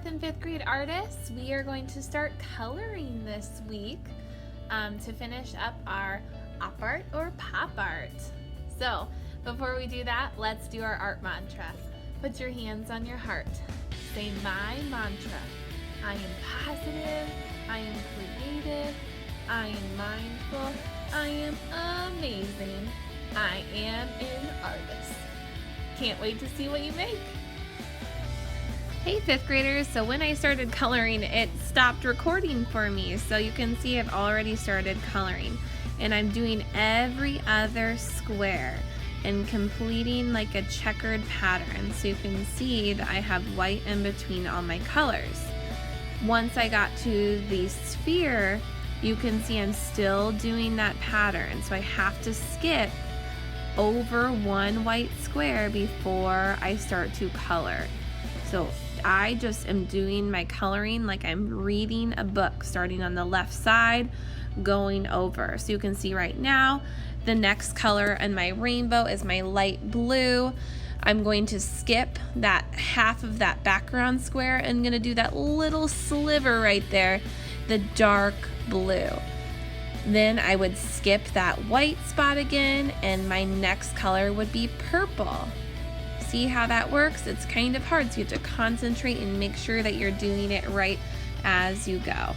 4th and 5th grade artists, we are going to start coloring this week to finish up our op art or pop art. So before we do that, let's do our art mantra. Put your hands on your heart. Say my mantra. I am positive, I am creative, I am mindful, I am amazing, I am an artist. Can't wait to see what you make. Hey 5th graders, so when I started coloring, it stopped recording for me. So you can see I've already started coloring. And I'm doing every other square and completing like a checkered pattern. So you can see that I have white in between all my colors. Once I got to the sphere, you can see I'm still doing that pattern. So I have to skip over one white square before I start to color. So I just am doing my coloring like I'm reading a book, starting on the left side, going over. So you can see right now, the next color in my rainbow is my light blue. I'm going to skip that half of that background square and I'm going to do that little sliver right there, the dark blue. Then I would skip that white spot again and my next color would be purple. See how that works? It's kind of hard, so you have to concentrate and make sure that you're doing it right as you go.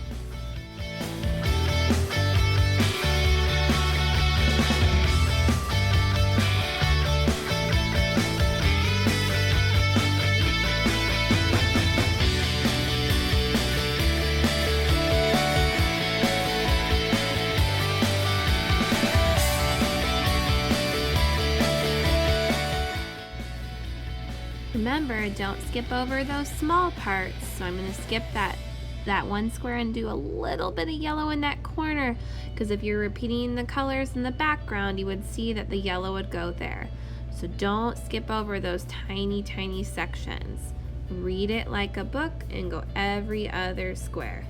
Remember, don't skip over those small parts. So I'm going to skip that one square and do a little bit of yellow in that corner, because if you're repeating the colors in the background, you would see that the yellow would go there. So don't skip over those tiny sections. Read it like a book and go every other square.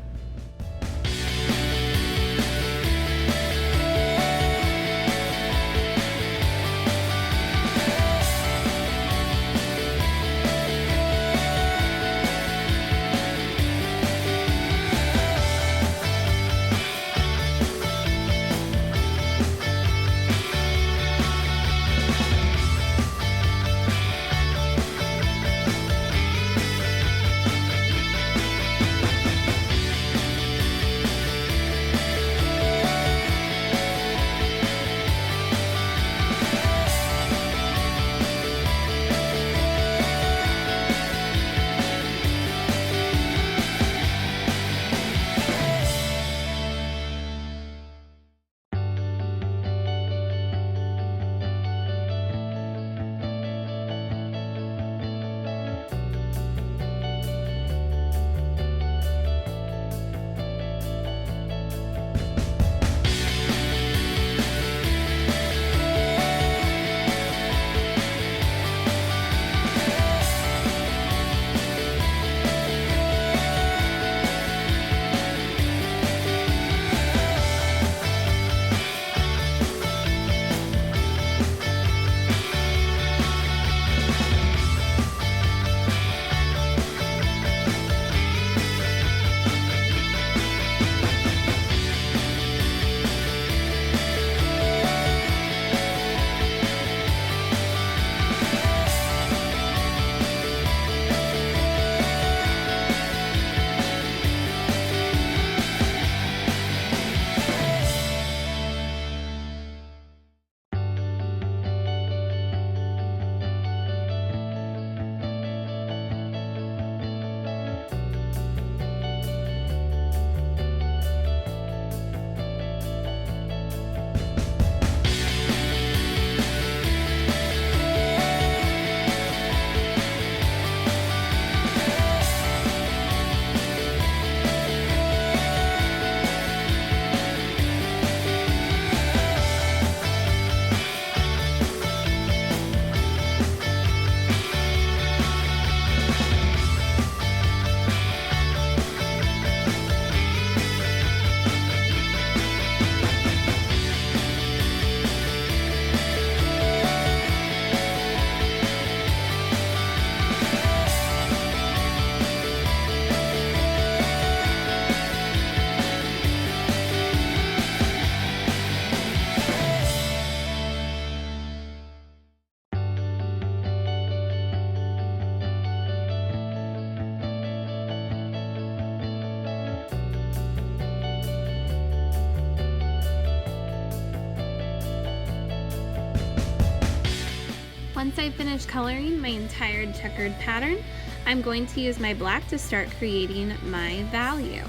Once I finish coloring my entire checkered pattern, I'm going to use my black to start creating my value.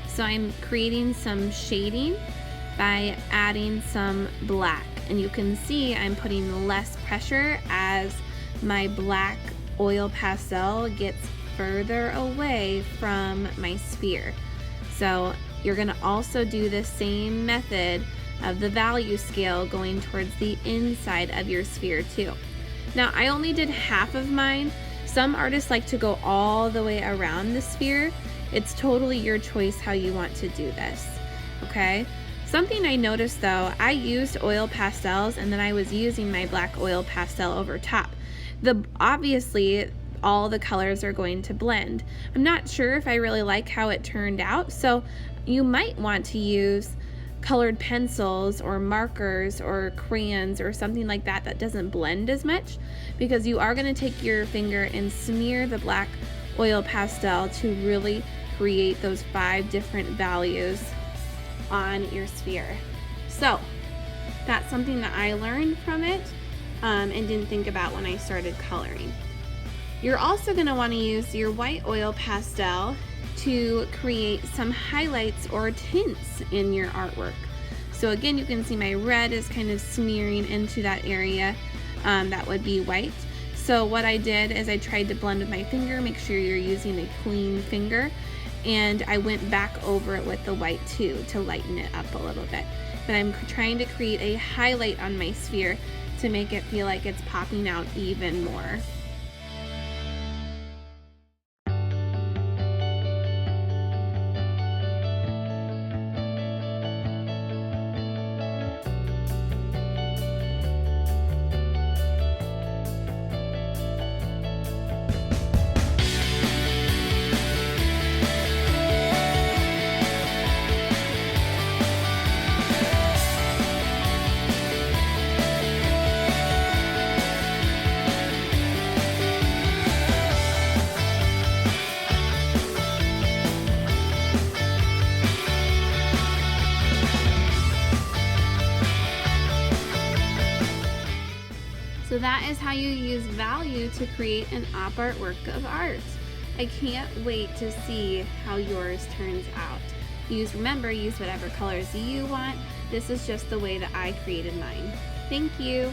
So I'm creating some shading by adding some black, and you can see I'm putting less pressure as my black oil pastel gets further away from my sphere. So you're going to also do the same method of the value scale going towards the inside of your sphere too. Now I only did half of mine. Some artists like to go all the way around the sphere. It's totally your choice how you want to do this, okay? Something I noticed though, I used oil pastels and then I was using my black oil pastel over top. Obviously, all the colors are going to blend. I'm not sure if I really like how it turned out, so you might want to use colored pencils or markers or crayons or something like that that doesn't blend as much, because you are going to take your finger and smear the black oil pastel to really create those 5 different values on your sphere. So that's something that I learned from it and didn't think about when I started coloring. You're also going to want to use your white oil pastel to create some highlights or tints in your artwork. So again, you can see my red is kind of smearing into that area that would be white. So what I did is I tried to blend with my finger, make sure you're using a clean finger, and I went back over it with the white too to lighten it up a little bit. But I'm trying to create a highlight on my sphere to make it feel like it's popping out even more. So that is how you use value to create an op art work of art. I can't wait to see how yours turns out. Remember, use whatever colors you want. This is just the way that I created mine. Thank you.